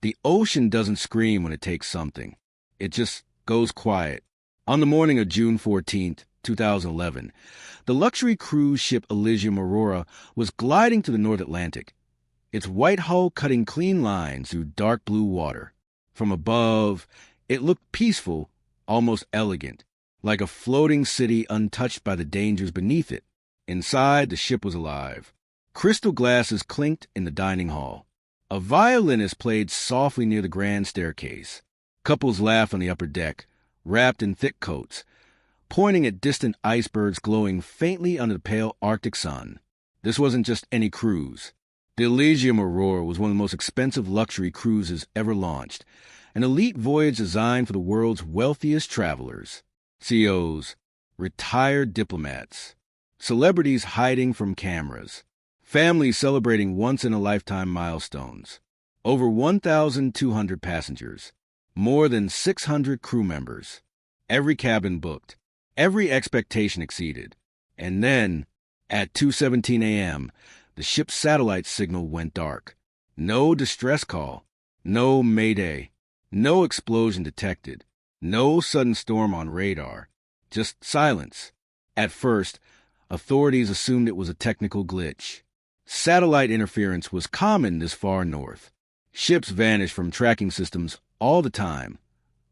The ocean doesn't scream when it takes something. It just goes quiet. On the morning of June 14th, 2011, the luxury cruise ship Elysium Aurora was gliding to the North Atlantic, its white hull cutting clean lines through dark blue water. From above, it looked peaceful, almost elegant, like a floating city untouched by the dangers beneath it. Inside, the ship was alive. Crystal glasses clinked in the dining hall. A violinist played softly near the grand staircase. Couples laughed on the upper deck, wrapped in thick coats, pointing at distant icebergs glowing faintly under the pale Arctic sun. This wasn't just any cruise. The Elysium Aurora was one of the most expensive luxury cruises ever launched, an elite voyage designed for the world's wealthiest travelers, CEOs, retired diplomats, celebrities hiding from cameras, families celebrating once-in-a-lifetime milestones. Over 1,200 passengers, more than 600 crew members, every cabin booked, every expectation exceeded. And then, at 2:17 a.m., the ship's satellite signal went dark. No distress call, no mayday, no explosion detected, no sudden storm on radar, just silence. At first, authorities assumed it was a technical glitch. Satellite interference was common this far north. Ships vanished from tracking systems all the time,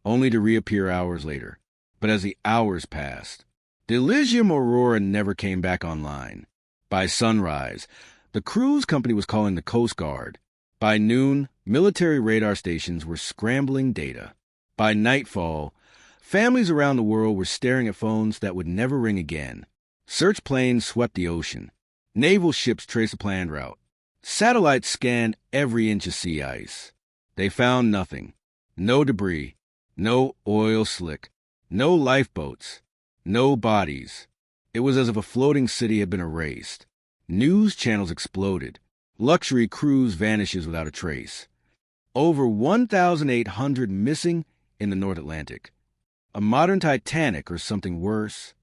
only to reappear hours later. But as the hours passed, the Elysium Aurora never came back online. By sunrise, the cruise company was calling the Coast Guard. By noon, military radar stations were scrambling data. By nightfall, families around the world were staring at phones that would never ring again. Search planes swept the ocean. Naval ships traced a planned route. Satellites scanned every inch of sea ice. They found nothing. No debris, no oil slick, no lifeboats, no bodies. It was as if a floating city had been erased. News channels exploded. Luxury cruise vanishes without a trace. Over 1,800 missing in the North Atlantic. A modern Titanic or something worse.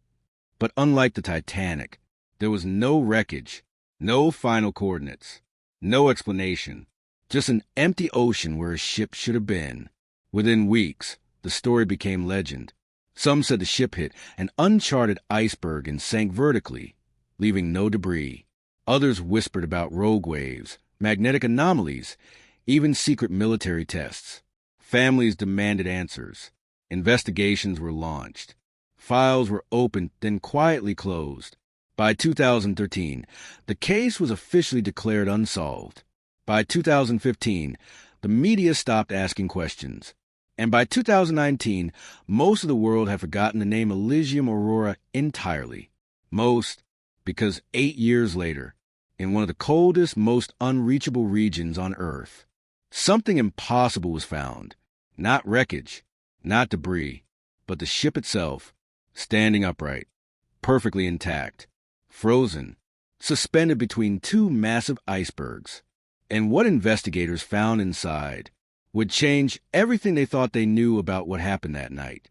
But unlike the Titanic, there was no wreckage, no final coordinates, no explanation, just an empty ocean where a ship should have been. Within weeks, the story became legend. Some said the ship hit an uncharted iceberg and sank vertically, leaving no debris. Others whispered about rogue waves, magnetic anomalies, even secret military tests. Families demanded answers. Investigations were launched. Files were opened, then quietly closed. By 2013, the case was officially declared unsolved. By 2015, the media stopped asking questions. And by 2019, most of the world had forgotten the name Elysium Aurora entirely. Most because 8 years later, in one of the coldest, most unreachable regions on Earth, something impossible was found. Not wreckage, not debris, but the ship itself, standing upright, perfectly intact, frozen, suspended between two massive icebergs. And what investigators found inside would change everything they thought they knew about what happened that night.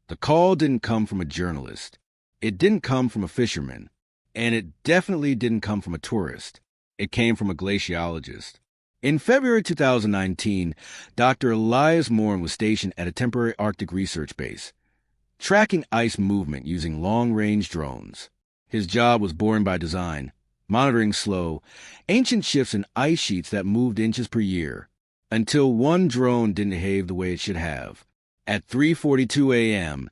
The call didn't come from a journalist. It didn't come from a fisherman. And it definitely didn't come from a tourist. It came from a glaciologist. In February 2019, Dr. Elias Morin was stationed at a temporary Arctic research base, tracking ice movement using long-range drones. His job was boring by design, monitoring slow, ancient shifts in ice sheets that moved inches per year, until one drone didn't behave the way it should have. At 3:42 a.m.,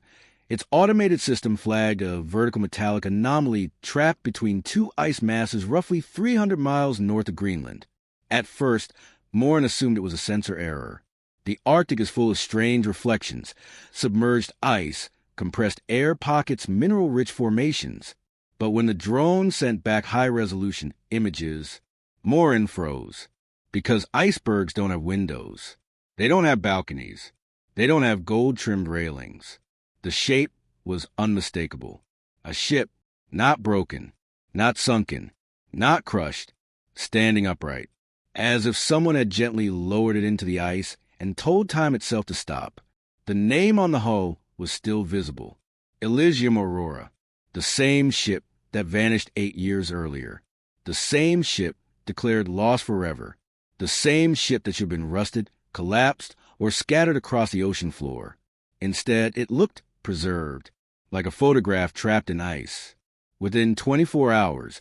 its automated system flagged a vertical metallic anomaly trapped between two ice masses roughly 300 miles north of Greenland. At first, Morin assumed it was a sensor error. The Arctic is full of strange reflections, submerged ice, compressed air pockets, mineral-rich formations. But when the drone sent back high-resolution images, Morin froze. Because icebergs don't have windows. They don't have balconies. They don't have gold-trimmed railings. The shape was unmistakable. A ship, not broken, not sunken, not crushed, standing upright, as if someone had gently lowered it into the ice and told time itself to stop. The name on the hull was still visible. Elysium Aurora, the same ship that vanished 8 years earlier. The same ship declared lost forever. The same ship that should have been rusted, collapsed, or scattered across the ocean floor. Instead, it looked preserved, like a photograph trapped in ice. Within 24 hours,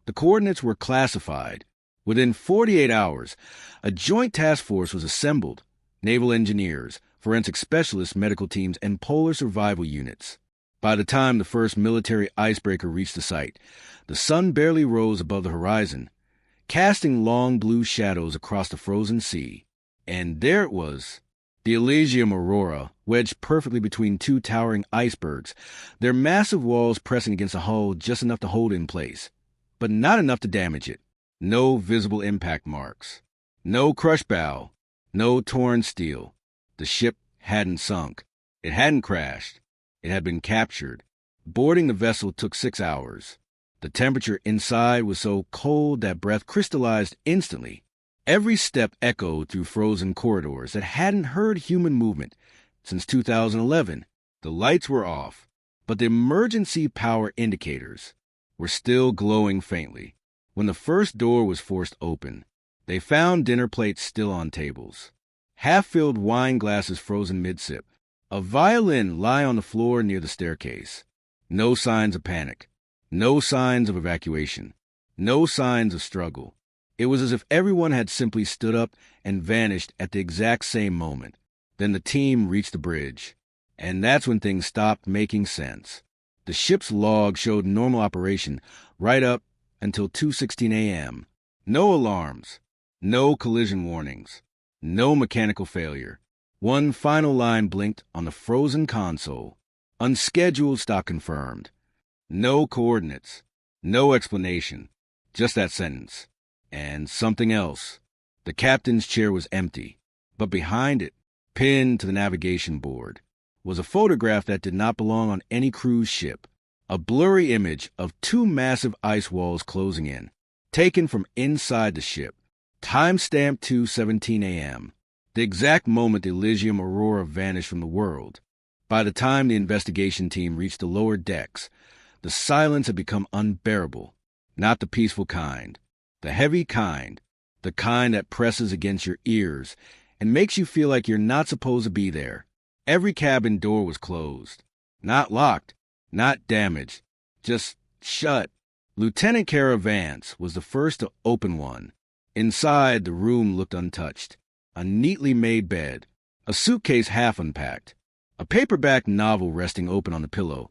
the coordinates were classified. Within 48 hours, a joint task force was assembled: naval engineers, forensic specialists, medical teams, and polar survival units. By the time the first military icebreaker reached the site, the sun barely rose above the horizon, casting long blue shadows across the frozen sea. And there it was, the Elysium Aurora, wedged perfectly between two towering icebergs, their massive walls pressing against the hull just enough to hold it in place, but not enough to damage it. No visible impact marks. No crush bow. No torn steel. The ship hadn't sunk. It hadn't crashed. It had been captured. Boarding the vessel took 6 hours. The temperature inside was so cold that breath crystallized instantly. Every step echoed through frozen corridors that hadn't heard human movement since 2011. The lights were off, but the emergency power indicators were still glowing faintly. When the first door was forced open, they found dinner plates still on tables, half-filled wine glasses frozen mid-sip, a violin lie on the floor near the staircase. No signs of panic, no signs of evacuation, no signs of struggle. It was as if everyone had simply stood up and vanished at the exact same moment. Then the team reached the bridge, and that's when things stopped making sense. The ship's log showed normal operation right up until 2:16 a.m. No alarms, no collision warnings, no mechanical failure. One final line blinked on the frozen console. Unscheduled stop confirmed. No coordinates, no explanation, just that sentence. And something else. The captain's chair was empty, but behind it, pinned to the navigation board, was a photograph that did not belong on any cruise ship. A blurry image of two massive ice walls closing in, taken from inside the ship. Timestamped 2:17 a.m., the exact moment the Elysium Aurora vanished from the world. By the time the investigation team reached the lower decks, the silence had become unbearable. Not the peaceful kind, the heavy kind, the kind that presses against your ears and makes you feel like you're not supposed to be there. Every cabin door was closed. Not locked, not damaged, just shut. Lieutenant Kara Vance was the first to open one. Inside, the room looked untouched. A neatly made bed, a suitcase half unpacked, a paperback novel resting open on the pillow,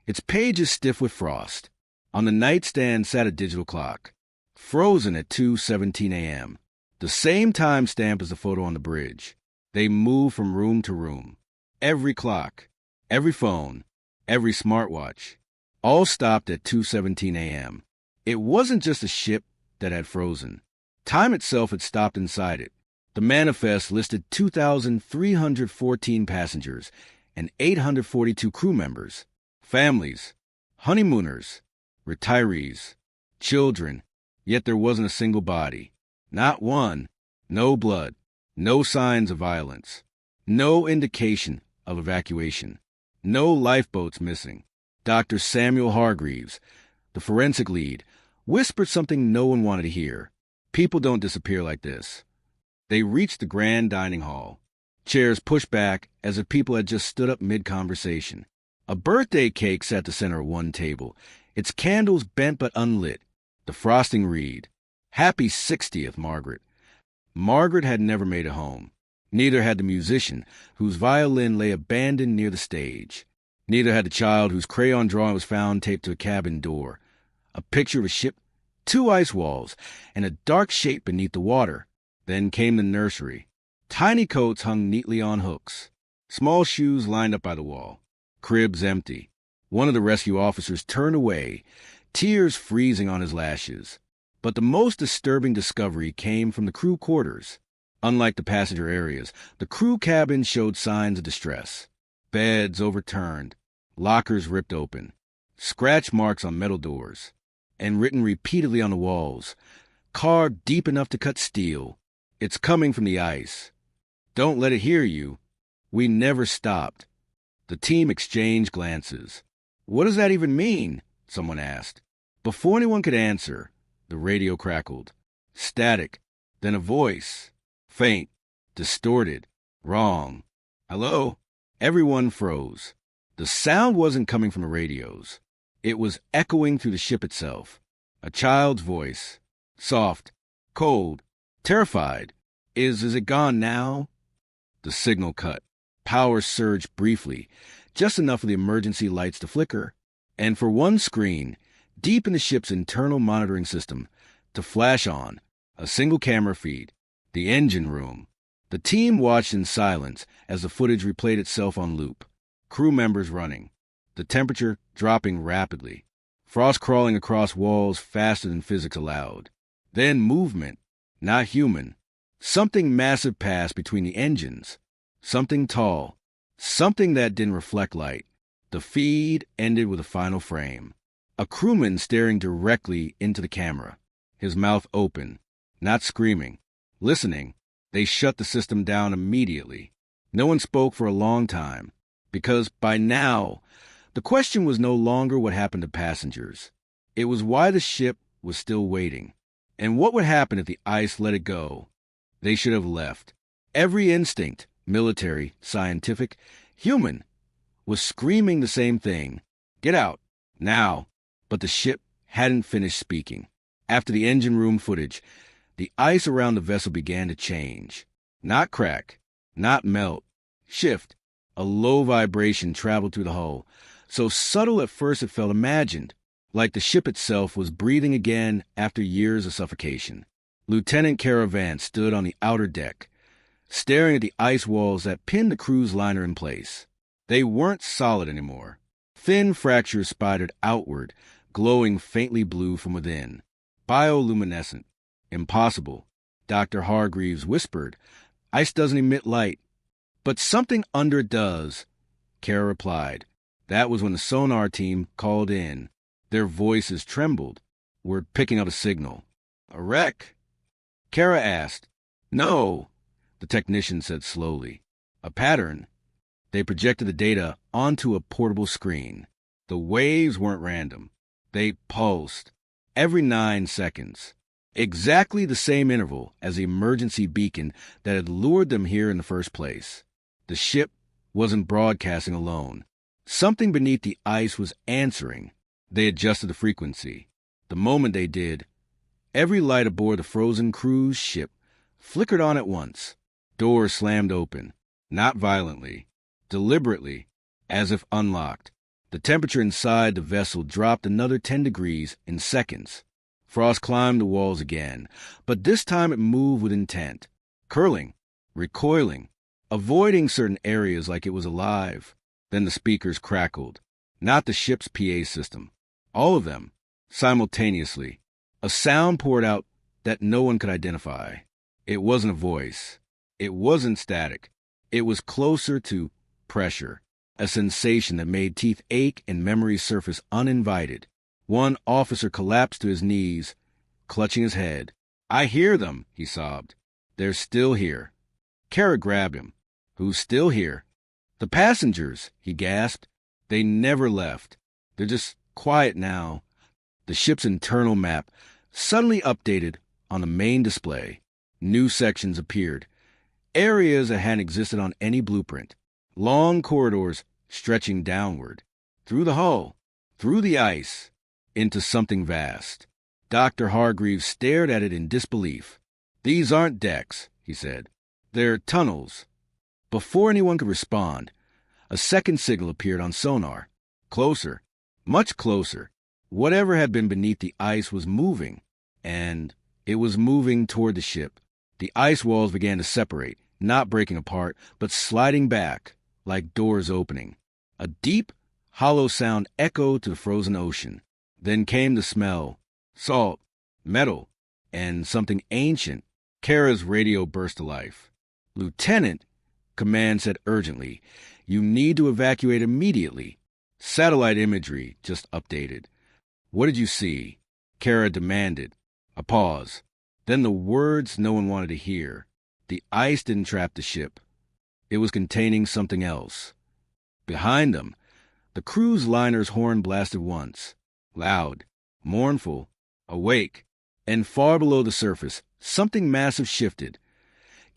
its pages stiff with frost. On the nightstand sat a digital clock, frozen at 2:17 a.m., the same time stamp as the photo on the bridge. They moved from room to room. Every clock, every phone, every smartwatch, all stopped at 2:17 a.m. It wasn't just a ship that had frozen. Time itself had stopped inside it. The manifest listed 2,314 passengers and 842 crew members, families, honeymooners, retirees, children, yet there wasn't a single body. Not one. No blood. No signs of violence. No indication of evacuation. No lifeboats missing. Dr. Samuel Hargreaves, the forensic lead, whispered something no one wanted to hear. People don't disappear like this. They reached the grand dining hall. Chairs pushed back as if people had just stood up mid-conversation. A birthday cake sat at the center of one table, its candles bent but unlit. The frosting read, "Happy 60th, Margaret." Margaret had never made it home. Neither had the musician, whose violin lay abandoned near the stage. Neither had the child whose crayon drawing was found taped to a cabin door. A picture of a ship, 2 ice walls, and a dark shape beneath the water. Then came the nursery. Tiny coats hung neatly on hooks. Small shoes lined up by the wall. Cribs empty. One of the rescue officers turned away, tears freezing on his lashes. But the most disturbing discovery came from the crew quarters. Unlike the passenger areas, the crew cabin showed signs of distress. Beds overturned, lockers ripped open, scratch marks on metal doors, and written repeatedly on the walls, carved deep enough to cut steel, "It's coming from the ice. Don't let it hear you. We never stopped." The team exchanged glances. "What does that even mean?" someone asked. Before anyone could answer, the radio crackled. Static, then a voice, faint, distorted, wrong. Hello? Everyone froze. The sound wasn't coming from the radios. It was echoing through the ship itself. A child's voice. Soft, cold, terrified. Is it gone now? The signal cut. Power surged briefly, just enough for the emergency lights to flicker, and for one screen, deep in the ship's internal monitoring system, to flash on, a single camera feed, the engine room. The team watched in silence as the footage replayed itself on loop. Crew members running, the temperature dropping rapidly, frost crawling across walls faster than physics allowed. Then movement, not human. Something massive passed between the engines. Something tall. Something that didn't reflect light. The feed ended with a final frame. A crewman staring directly into the camera, his mouth open, not screaming, listening. They shut the system down immediately. No one spoke for a long time, because by now, the question was no longer what happened to passengers. It was why the ship was still waiting, and what would happen if the ice let it go. They should have left. Every instinct, military, scientific, human, was screaming the same thing. Get out, now. But the ship hadn't finished speaking. After the engine room footage, the ice around the vessel began to change. Not crack, not melt, shift. A low vibration traveled through the hull, so subtle at first it felt imagined, like the ship itself was breathing again after years of suffocation. Lieutenant Caravan stood on the outer deck, staring at the ice walls that pinned the cruise liner in place. They weren't solid anymore. Thin fractures spidered outward, glowing faintly blue from within. Bioluminescent. Impossible, Dr. Hargreaves whispered. Ice doesn't emit light. But something under it does, Kara replied. That was when the sonar team called in. Their voices trembled. We're picking up a signal. A wreck? Kara asked. No, the technician said slowly. A pattern. They projected the data onto a portable screen. The waves weren't random. They pulsed. Every 9 seconds. Exactly the same interval as the emergency beacon that had lured them here in the first place. The ship wasn't broadcasting alone. Something beneath the ice was answering. They adjusted the frequency. The moment they did, every light aboard the frozen cruise ship flickered on at once. Doors slammed open, not violently, deliberately, as if unlocked. The temperature inside the vessel dropped another 10 degrees in seconds. Frost climbed the walls again, but this time it moved with intent, curling, recoiling, avoiding certain areas like it was alive. Then the speakers crackled, not the ship's PA system, all of them, simultaneously. A sound poured out that no one could identify. It wasn't a voice. It wasn't static. It was closer to pressure, a sensation that made teeth ache and memories surface uninvited. One officer collapsed to his knees, clutching his head. I hear them, he sobbed. They're still here. Kara grabbed him. Who's still here? The passengers, he gasped. They never left. They're just quiet now. The ship's internal map suddenly updated on the main display. New sections appeared. Areas that hadn't existed on any blueprint. Long corridors stretching downward. Through the hull. Through the ice. Into something vast. Dr. Hargreaves stared at it in disbelief. These aren't decks, he said. They're tunnels. Before anyone could respond, a second signal appeared on sonar. Closer. Much closer. Whatever had been beneath the ice was moving, and it was moving toward the ship. The ice walls began to separate, not breaking apart, but sliding back, like doors opening. A deep, hollow sound echoed to the frozen ocean. Then came the smell. Salt, metal, and something ancient. Kara's radio burst to life. Lieutenant, command said urgently, you need to evacuate immediately. Satellite imagery just updated. What did you see? Kara demanded. A pause. Then the words no one wanted to hear. The ice didn't trap the ship. It was containing something else. Behind them, the cruise liner's horn blasted once. Loud, mournful, awake, and far below the surface, something massive shifted.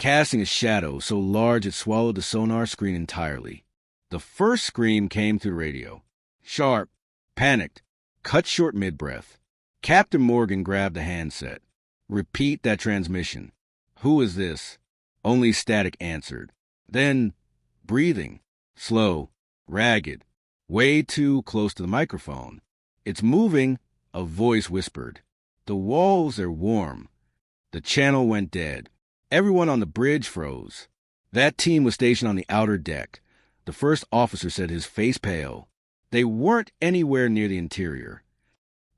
casting a shadow so large it swallowed the sonar screen entirely. The first scream came through the radio. Sharp, panicked, cut short mid-breath. Captain Morgan grabbed the handset. Repeat that transmission. Who is this? Only static answered. Then, breathing. Slow, ragged, way too close to the microphone. It's moving, a voice whispered. The walls are warm. The channel went dead. Everyone on the bridge froze. That team was stationed on the outer deck. The first officer said, his face pale. They weren't anywhere near the interior.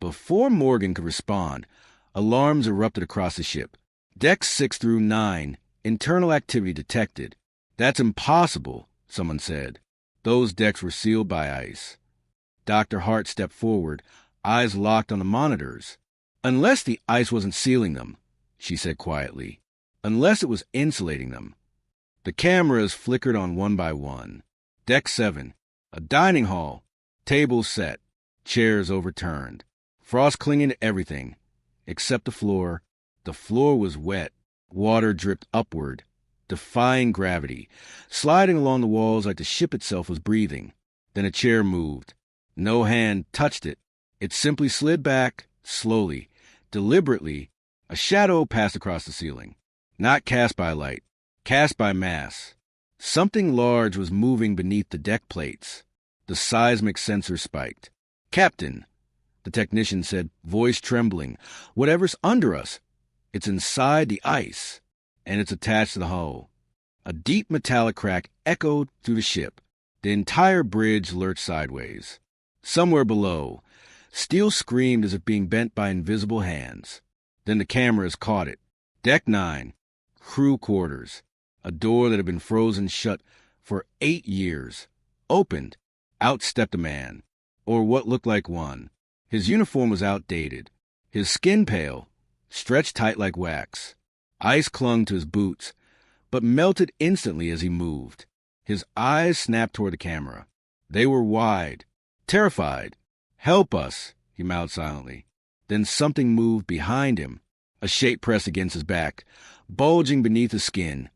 Before Morgan could respond, alarms erupted across the ship. Decks 6 through 9, internal activity detected. That's impossible, someone said. Those decks were sealed by ice. Dr. Hart stepped forward, eyes locked on the monitors. Unless the ice wasn't sealing them, she said quietly. Unless it was insulating them. The cameras flickered on one by one. Deck 7, a dining hall, tables set, chairs overturned, frost clinging to everything, except the floor. The floor was wet, water dripped upward, defying gravity, sliding along the walls like the ship itself was breathing. Then a chair moved. No hand touched it. It simply slid back, slowly, deliberately. A shadow passed across the ceiling. Not cast by light, cast by mass. Something large was moving beneath the deck plates. The seismic sensor spiked. Captain, the technician said, voice trembling, whatever's under us, it's inside the ice, and it's attached to the hull. A deep metallic crack echoed through the ship. The entire bridge lurched sideways. Somewhere below, steel screamed as if being bent by invisible hands. Then the cameras caught it. Deck 9, crew quarters. A door that had been frozen shut for 8 years. Opened. Out stepped a man, or what looked like one. His uniform was outdated. His skin pale, stretched tight like wax. Ice clung to his boots, but melted instantly as he moved. His eyes snapped toward the camera. They were wide, terrified. Help us, he mouthed silently. Then something moved behind him. A shape pressed against his back, bulging beneath his skin,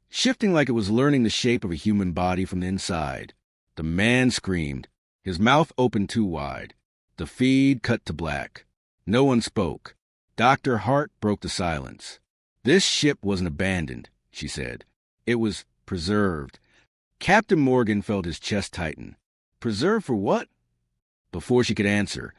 shifting like it was learning the shape of a human body from the inside. The man screamed, his mouth opened too wide. The feed cut to black. No one spoke. Dr. Hart broke the silence. This ship wasn't abandoned, she said. It was preserved. Captain Morgan felt his chest tighten. Preserved for what? Before she could answer,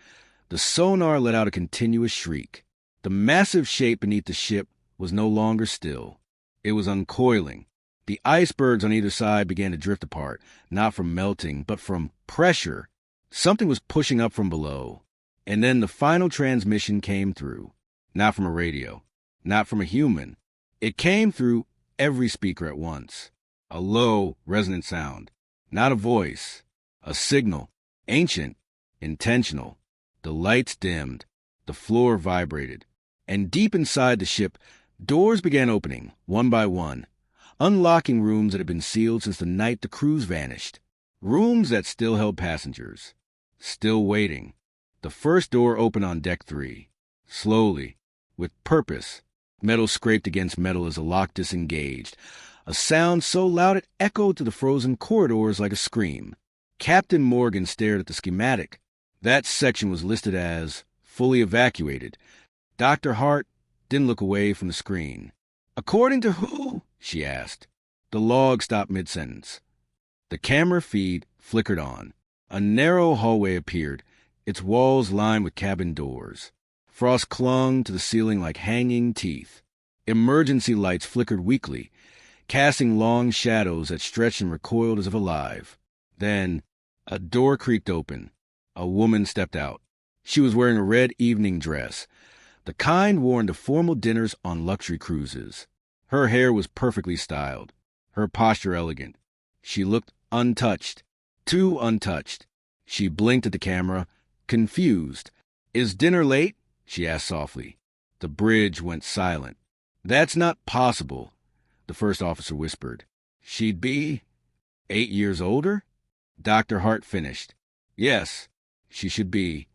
the sonar let out a continuous shriek. The massive shape beneath the ship was no longer still. It was uncoiling. The icebergs on either side began to drift apart, not from melting, but from pressure. Something was pushing up from below. And then the final transmission came through. Not from a radio, not from a human. It came through every speaker at once. A low, resonant sound. Not a voice. A signal. Ancient. Intentional. The lights dimmed. The floor vibrated. And deep inside the ship, doors began opening, one by one, unlocking rooms that had been sealed since the night the crews vanished. Rooms that still held passengers. Still waiting. The first door opened on Deck 3. Slowly. With purpose. Metal scraped against metal as the lock disengaged. A sound so loud it echoed through the frozen corridors like a scream. Captain Morgan stared at the schematic. That section was listed as fully evacuated. Dr. Hart didn't look away from the screen. According to who? She asked. The log stopped mid-sentence. The camera feed flickered on. A narrow hallway appeared, its walls lined with cabin doors. Frost clung to the ceiling like hanging teeth. Emergency lights flickered weakly, casting long shadows that stretched and recoiled as if alive. Then, a door creaked open. A woman stepped out. She was wearing a red evening dress, the kind worn to formal dinners on luxury cruises. Her hair was perfectly styled, her posture elegant. She looked untouched, too untouched. She blinked at the camera, confused. Is dinner late? She asked softly. The bridge went silent. That's not possible, the first officer whispered. She'd be 8 years older? Dr. Hart finished. Yes, she should be.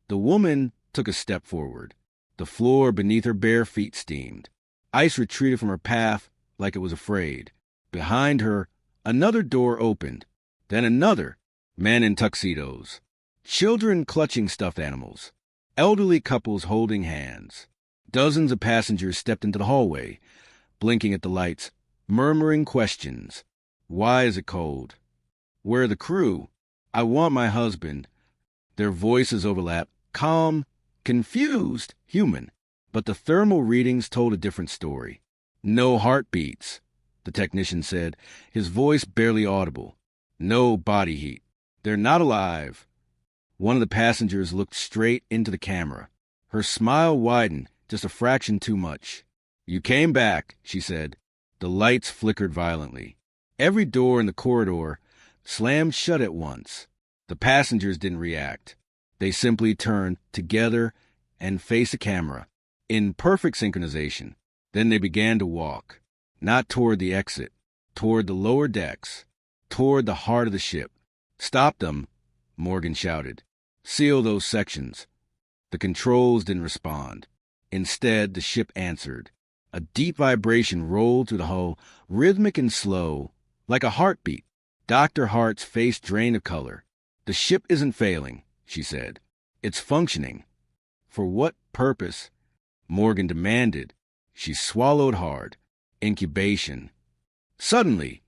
The woman took a step forward. The floor beneath her bare feet steamed. Ice retreated from her path like it was afraid. Behind her, another door opened. Then another. Men in tuxedos. Children clutching stuffed animals. Elderly couples holding hands. Dozens of passengers stepped into the hallway, blinking at the lights, murmuring questions. Why is it cold? Where are the crew? I want my husband. Their voices overlapped, calm, confused, human. But the thermal readings told a different story. No heartbeats, the technician said, his voice barely audible. No body heat. They're not alive. One of the passengers looked straight into the camera. Her smile widened, just a fraction too much. You came back, she said. The lights flickered violently. Every door in the corridor slammed shut at once. The passengers didn't react. They simply turned together and faced the camera, in perfect synchronization. Then they began to walk, not toward the exit, toward the lower decks, toward the heart of the ship. Stop them, Morgan shouted. Seal those sections. The controls didn't respond. Instead, the ship answered. A deep vibration rolled through the hull, rhythmic and slow, like a heartbeat. Dr. Hart's face drained of color. The ship isn't failing, she said. It's functioning. For what purpose? Morgan demanded. She swallowed hard. Incubation. Suddenly,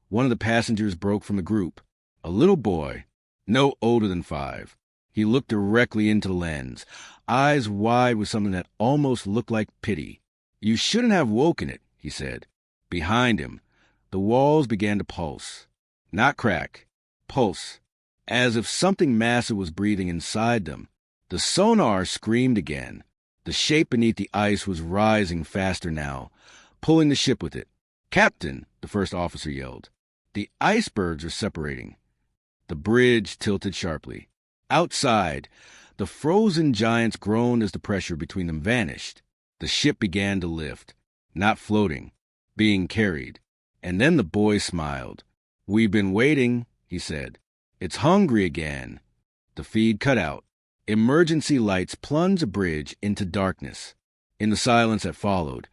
one of the passengers broke from the group. A little boy, no older than 5. He looked directly into the lens, eyes wide with something that almost looked like pity. You shouldn't have woken it, he said. Behind him, the walls began to pulse. Not crack, pulse, as if something massive was breathing inside them. The sonar screamed again. The shape beneath the ice was rising faster now, pulling the ship with it. Captain, the first officer yelled. The icebergs are separating. The bridge tilted sharply. Outside, the frozen giants groaned as the pressure between them vanished. The ship began to lift, not floating, being carried. And then the boy smiled. We've been waiting, he said. It's hungry again. The feed cut out. Emergency lights plunged the bridge into darkness. In the silence that followed,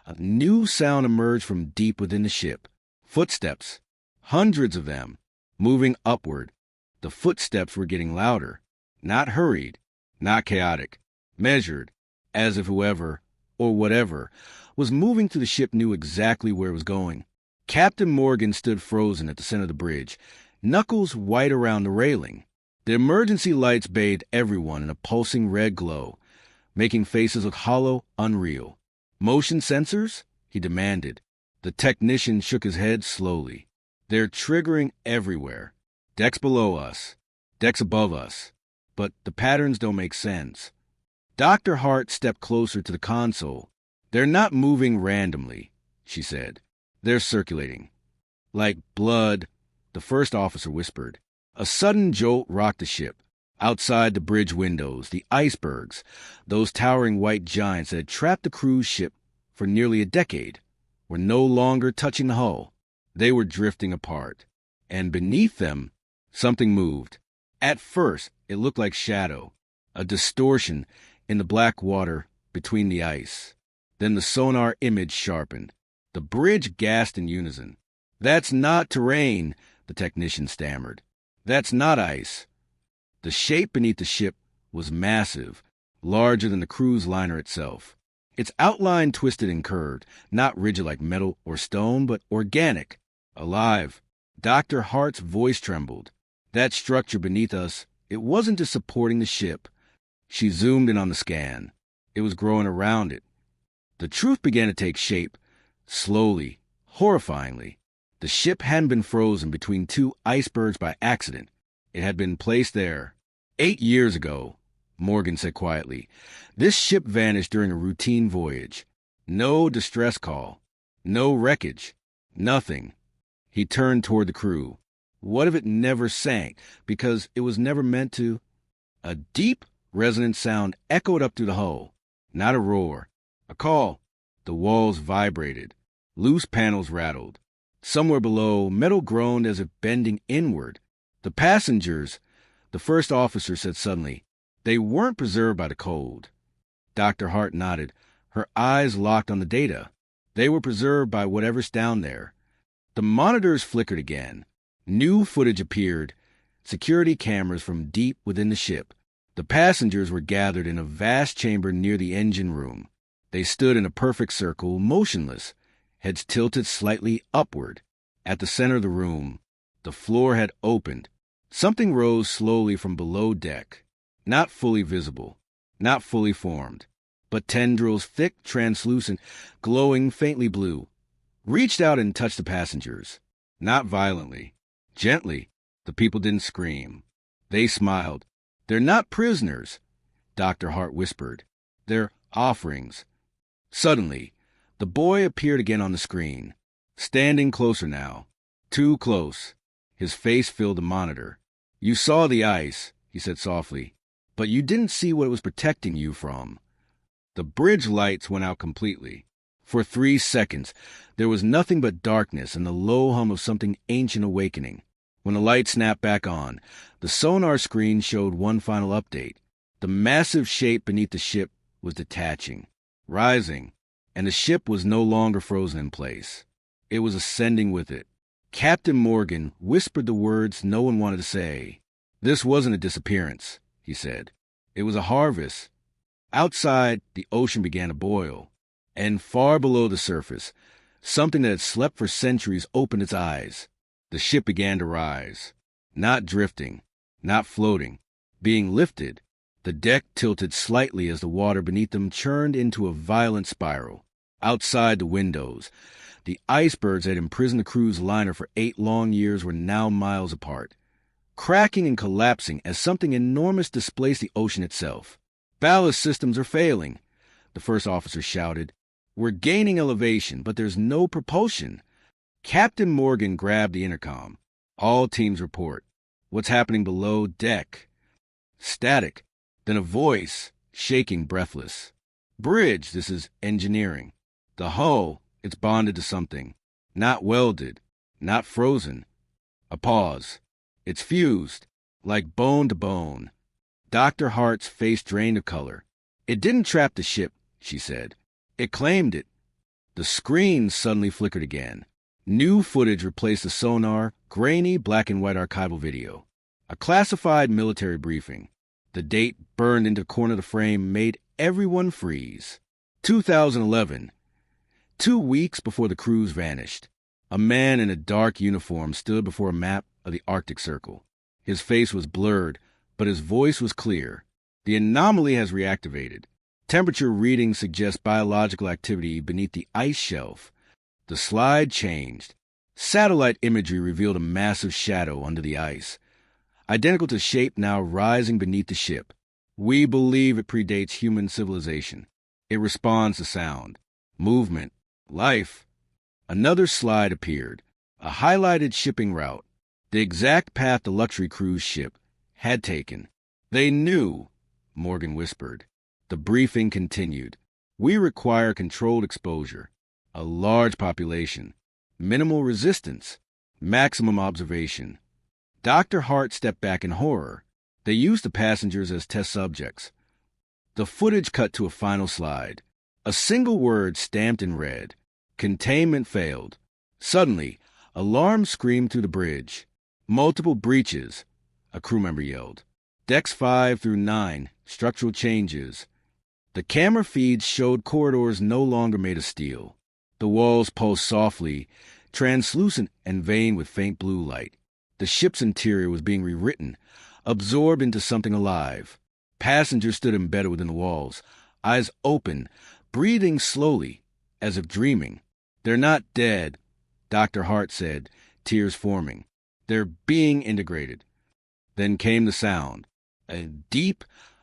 a new sound emerged from deep within the ship. Footsteps, hundreds of them, moving upward. The footsteps were getting louder, not hurried, not chaotic, measured, as if whoever, or whatever, was moving through the ship knew exactly where it was going. Captain Morgan stood frozen at the center of the bridge, knuckles white around the railing. The emergency lights bathed everyone in a pulsing red glow, making faces look hollow, unreal. Motion sensors? He demanded. The technician shook his head slowly. They're triggering everywhere. Decks below us, decks above us. But the patterns don't make sense. Dr. Hart stepped closer to the console. They're not moving randomly, she said. They're circulating. Like blood, the first officer whispered. A sudden jolt rocked the ship. Outside the bridge windows, the icebergs, those towering white giants that had trapped the cruise ship for nearly a decade, were no longer touching the hull. They were drifting apart. And beneath them, something moved. At first, it looked like shadow, a distortion in the black water between the ice. Then the sonar image sharpened. The bridge gasped in unison. That's not terrain, the technician stammered. That's not ice. The shape beneath the ship was massive, larger than the cruise liner itself. Its outline twisted and curved, not rigid like metal or stone, but organic, alive. Dr. Hart's voice trembled. That structure beneath us, it wasn't just supporting the ship. She zoomed in on the scan. It was growing around it. The truth began to take shape, slowly, horrifyingly. The ship hadn't been frozen between 2 icebergs by accident. It had been placed there. 8 years ago, Morgan said quietly. This ship vanished during a routine voyage. No distress call. No wreckage. Nothing. He turned toward the crew. What if it never sank, because it was never meant to? A deep, resonant sound echoed up through the hull. Not a roar. A call. The walls vibrated. Loose panels rattled. Somewhere below, metal groaned as if bending inward. The passengers, the first officer said suddenly, they weren't preserved by the cold. Dr. Hart nodded, her eyes locked on the data. They were preserved by whatever's down there. The monitors flickered again. New footage appeared, security cameras from deep within the ship. The passengers were gathered in a vast chamber near the engine room. They stood in a perfect circle, motionless, heads tilted slightly upward. At the center of the room, the floor had opened. Something rose slowly from below deck, not fully visible, not fully formed, but tendrils, thick, translucent, glowing faintly blue, reached out and touched the passengers. Not violently, gently. The people didn't scream. They smiled. "They're not prisoners," Dr. Hart whispered. "They're offerings." Suddenly, the boy appeared again on the screen, standing closer now. Too close. His face filled the monitor. "You saw the ice," he said softly, "but you didn't see what it was protecting you from." The bridge lights went out completely. For 3 seconds, there was nothing but darkness and the low hum of something ancient awakening. When the light snapped back on, the sonar screen showed one final update. The massive shape beneath the ship was detaching, rising, and the ship was no longer frozen in place. It was ascending with it. Captain Morgan whispered the words no one wanted to say. "This wasn't a disappearance," he said. "It was a harvest." Outside, the ocean began to boil, and far below the surface, something that had slept for centuries opened its eyes. The ship began to rise, not drifting, not floating, being lifted. The deck tilted slightly as the water beneath them churned into a violent spiral. Outside the windows, the icebergs that had imprisoned the cruise liner for 8 long years were now miles apart, cracking and collapsing as something enormous displaced the ocean itself. "Ballast systems are failing," the first officer shouted. "We're gaining elevation, but there's no propulsion." Captain Morgan grabbed the intercom. "All teams report. What's happening below deck?" Static. Then a voice, shaking, breathless. "Bridge, this is engineering. The hull, it's bonded to something. Not welded. Not frozen." A pause. "It's fused. Like bone to bone." Dr. Hart's face drained of color. "It didn't trap the ship," she said. "It claimed it." The screen suddenly flickered again. New footage replaced the sonar, grainy black and white archival video. A classified military briefing. The date burned into the corner of the frame made everyone freeze. 2011. 2 weeks before the cruise vanished. A man in a dark uniform stood before a map of the Arctic Circle. His face was blurred, but his voice was clear. "The anomaly has reactivated. Temperature readings suggest biological activity beneath the ice shelf." The slide changed. Satellite imagery revealed a massive shadow under the ice, identical to shape now rising beneath the ship. "We believe it predates human civilization. It responds to sound, movement, life." Another slide appeared, a highlighted shipping route, the exact path the luxury cruise ship had taken. "They knew," Morgan whispered. The briefing continued. "We require controlled exposure. A large population, minimal resistance, maximum observation." Dr. Hart stepped back in horror. They used the passengers as test subjects. The footage cut to a final slide. A single word stamped in red. Containment failed. Suddenly, alarms screamed through the bridge. "Multiple breaches," a crew member yelled. "Decks 5 through 9, structural changes." The camera feeds showed corridors no longer made of steel. The walls pulsed softly, translucent and veined with faint blue light. The ship's interior was being rewritten, absorbed into something alive. Passengers stood embedded within the walls, eyes open, breathing slowly, as if dreaming. "They're not dead," Dr. Hart said, tears forming. "They're being integrated." Then came the sound, a deep,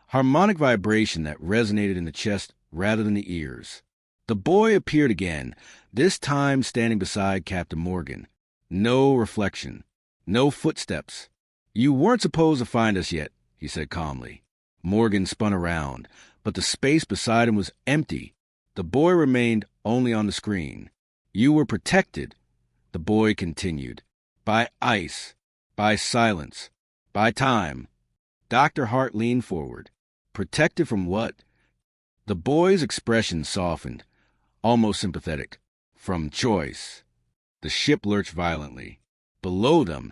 harmonic vibration that resonated in the chest rather than the ears. The boy appeared again, this time standing beside Captain Morgan. No reflection, no footsteps. "You weren't supposed to find us yet," he said calmly. Morgan spun around, but the space beside him was empty. The boy remained only on the screen. "You were protected," the boy continued, "by ice, by silence, by time." Dr. Hart leaned forward. "Protected from what?" The boy's expression softened, almost sympathetic. From choice. The ship lurched violently. Below them,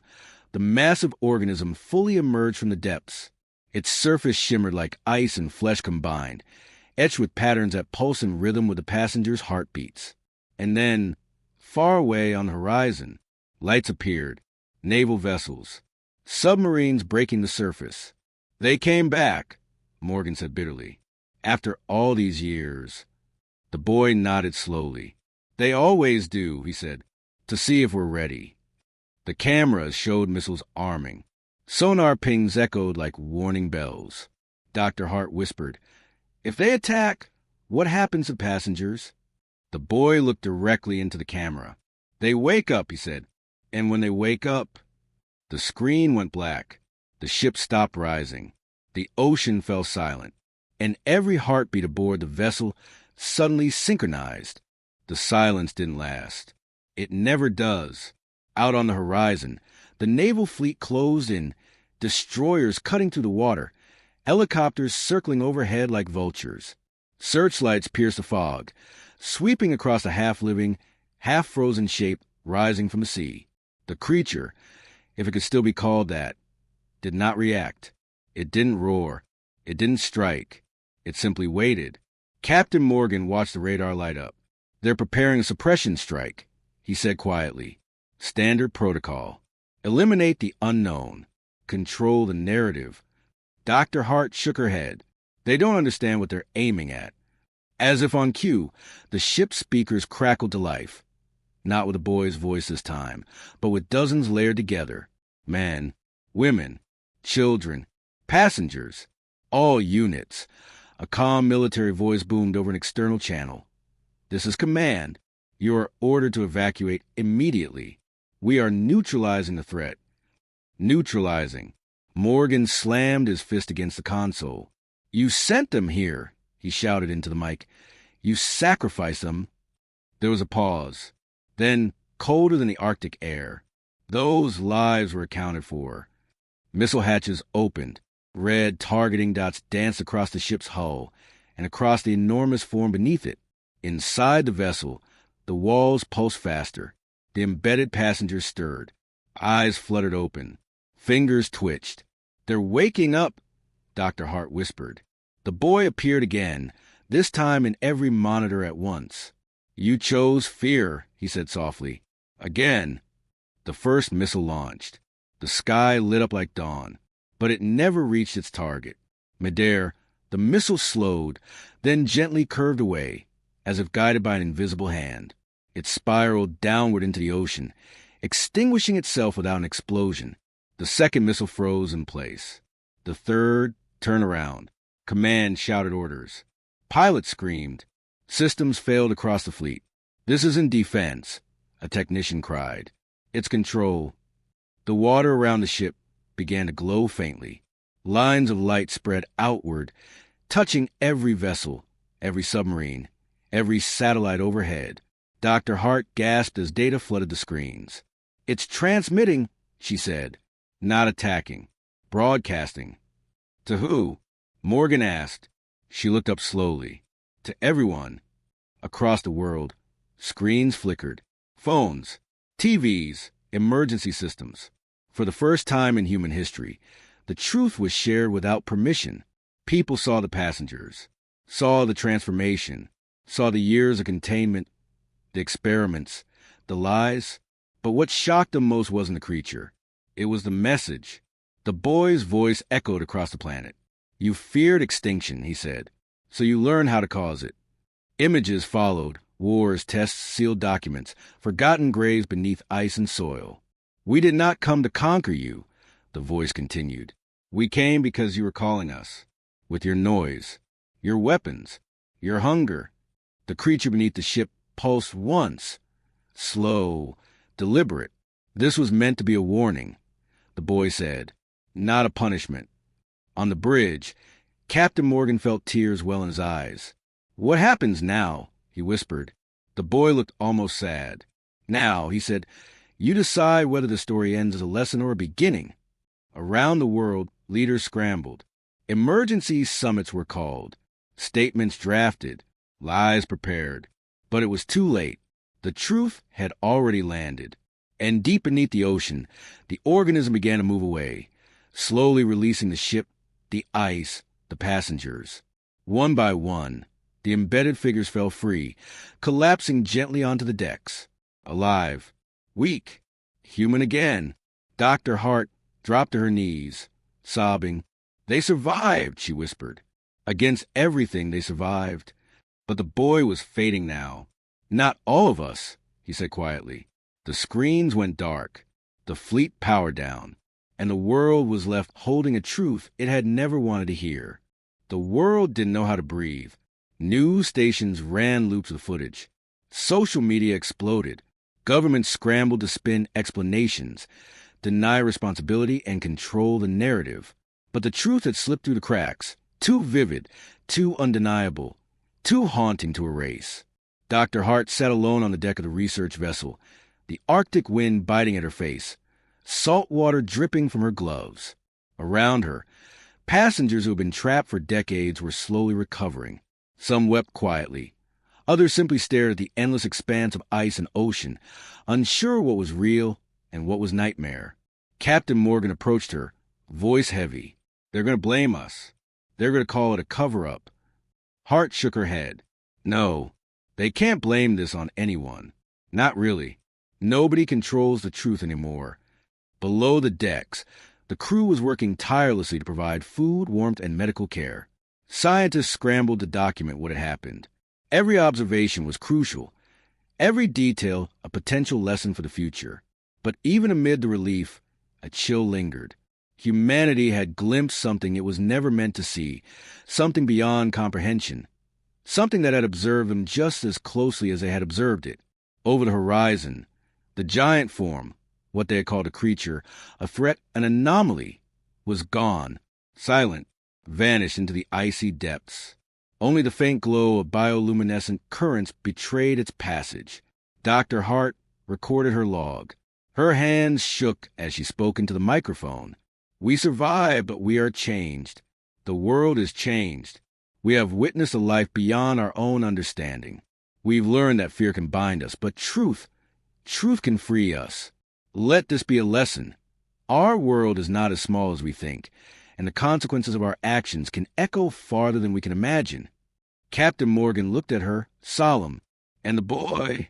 the massive organism fully emerged from the depths. Its surface shimmered like ice and flesh combined, etched with patterns that pulse in rhythm with the passengers' heartbeats. And then, far away on the horizon, lights appeared, naval vessels, submarines breaking the surface. They came back, Morgan said bitterly. After all these years. The boy nodded slowly. They always do, he said, to see if we're ready. The cameras showed missiles arming. Sonar pings echoed like warning bells. Dr. Hart whispered, "If they attack, what happens to passengers?" The boy looked directly into the camera. "They wake up," he said. "And when they wake up..." The screen went black. The ship stopped rising. The ocean fell silent. And every heartbeat aboard the vessel suddenly synchronized. The silence didn't last. It never does. Out on the horizon, the naval fleet closed in, destroyers cutting through the water, helicopters circling overhead like vultures. Searchlights pierced the fog, sweeping across a half-living, half-frozen shape rising from the sea. The creature, if it could still be called that, did not react. It didn't roar. It didn't strike. It simply waited. Captain Morgan watched the radar light up. "They're preparing a suppression strike," he said quietly. "Standard protocol. Eliminate the unknown. Control the narrative." Dr. Hart shook her head. "They don't understand what they're aiming at." As if on cue, the ship's speakers crackled to life. Not with a boy's voice this time, but with dozens layered together. Men, women, children, passengers, all units. A calm military voice boomed over an external channel. "This is command. You are ordered to evacuate immediately. We are neutralizing the threat." Neutralizing. Morgan slammed his fist against the console. "You sent them here," he shouted into the mic. "You sacrificed them." There was a pause. Then, colder than the Arctic air, those lives were accounted for. Missile hatches opened. Red targeting dots danced across the ship's hull and across the enormous form beneath it. Inside the vessel, the walls pulsed faster. The embedded passengers stirred. Eyes fluttered open. Fingers twitched. "They're waking up," Dr. Hart whispered. The boy appeared again, this time in every monitor at once. "You chose fear," he said softly. "Again." The first missile launched. The sky lit up like dawn. But it never reached its target. Midair, the missile slowed, then gently curved away, as if guided by an invisible hand. It spiraled downward into the ocean, extinguishing itself without an explosion. The second missile froze in place. The third turned around. Command shouted orders. Pilots screamed. Systems failed across the fleet. "This isn't defense," a technician cried. "It's control." The water around the ship began to glow faintly. Lines of light spread outward, touching every vessel, every submarine, every satellite overhead. Dr. Hart gasped as data flooded the screens. "It's transmitting," she said. "Not attacking. Broadcasting." "To who?" Morgan asked. She looked up slowly. "To everyone." Across the world, screens flickered. Phones, TVs, emergency systems. For the first time in human history, the truth was shared without permission. People saw the passengers, saw the transformation, saw the years of containment, the experiments, the lies. But what shocked them most wasn't the creature. It was the message. The boy's voice echoed across the planet. "You feared extinction," he said, "so you learned how to cause it." Images followed, wars, tests, sealed documents, forgotten graves beneath ice and soil. "We did not come to conquer you," the voice continued. "We came because you were calling us. With your noise, your weapons, your hunger." The creature beneath the ship pulsed once. Slow, deliberate. "This was meant to be a warning," the boy said, "not a punishment." On the bridge, Captain Morgan felt tears well in his eyes. "What happens now?" he whispered. The boy looked almost sad. "Now," he said, "you decide whether the story ends as a lesson or a beginning." Around the world, leaders scrambled. Emergency summits were called. Statements drafted. Lies prepared. But it was too late. The truth had already landed. And deep beneath the ocean, the organism began to move away, slowly releasing the ship, the ice, the passengers. One by one, the embedded figures fell free, collapsing gently onto the decks. Alive, weak, human again. Dr. Hart dropped to her knees, sobbing. "They survived," she whispered. "Against everything, they survived." But the boy was fading now. "Not all of us," he said quietly. The screens went dark, the fleet powered down, and the world was left holding a truth it had never wanted to hear. The world didn't know how to breathe. News stations ran loops of footage. Social media exploded. Governments scrambled to spin explanations, deny responsibility, and control the narrative. But the truth had slipped through the cracks, too vivid, too undeniable, too haunting to erase. Dr. Hart sat alone on the deck of the research vessel, the Arctic wind biting at her face, salt water dripping from her gloves. Around her, passengers who had been trapped for decades were slowly recovering. Some wept quietly. Others simply stared at the endless expanse of ice and ocean, unsure what was real and what was nightmare. Captain Morgan approached her, voice heavy. "They're going to blame us. They're going to call it a cover-up." Hart shook her head. "No, they can't blame this on anyone. Not really. Nobody controls the truth anymore." Below the decks, the crew was working tirelessly to provide food, warmth, and medical care. Scientists scrambled to document what had happened. Every observation was crucial, every detail a potential lesson for the future. But even amid the relief, a chill lingered. Humanity had glimpsed something it was never meant to see, something beyond comprehension, something that had observed them just as closely as they had observed it. Over the horizon, the giant form, what they had called a creature, a threat, an anomaly, was gone, silent, vanished into the icy depths. Only the faint glow of bioluminescent currents betrayed its passage. Dr. Hart recorded her log. Her hands shook as she spoke into the microphone. "We survived, but we are changed. The world is changed. We have witnessed a life beyond our own understanding. We've learned that fear can bind us, but truth can free us. Let this be a lesson. Our world is not as small as we think, and the consequences of our actions can echo farther than we can imagine." Captain Morgan looked at her, solemn. "And the boy?"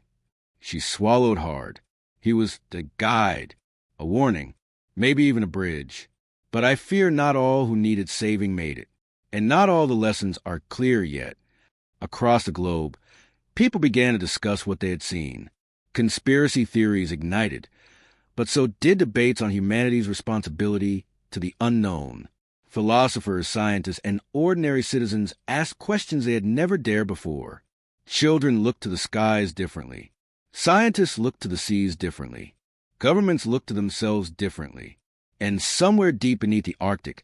She swallowed hard. "He was the guide, a warning, maybe even a bridge. But I fear not all who needed saving made it, and not all the lessons are clear yet." Across the globe, people began to discuss what they had seen. Conspiracy theories ignited, but so did debates on humanity's responsibility to the unknown. Philosophers, scientists, and ordinary citizens asked questions they had never dared before. Children looked to the skies differently. Scientists looked to the seas differently. Governments looked to themselves differently. And somewhere deep beneath the Arctic,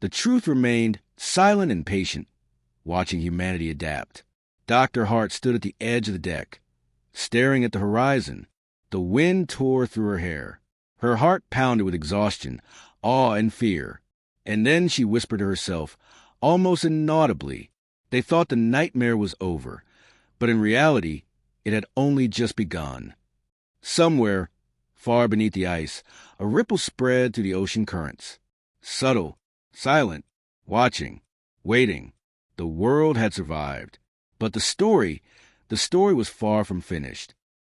the truth remained silent and patient, watching humanity adapt. Dr. Hart stood at the edge of the deck, staring at the horizon. The wind tore through her hair. Her heart pounded with exhaustion, awe, and fear. And then she whispered to herself, almost inaudibly, they thought the nightmare was over, but in reality, it had only just begun. Somewhere, far beneath the ice, a ripple spread through the ocean currents. Subtle, silent, watching, waiting. The world had survived. But the story was far from finished.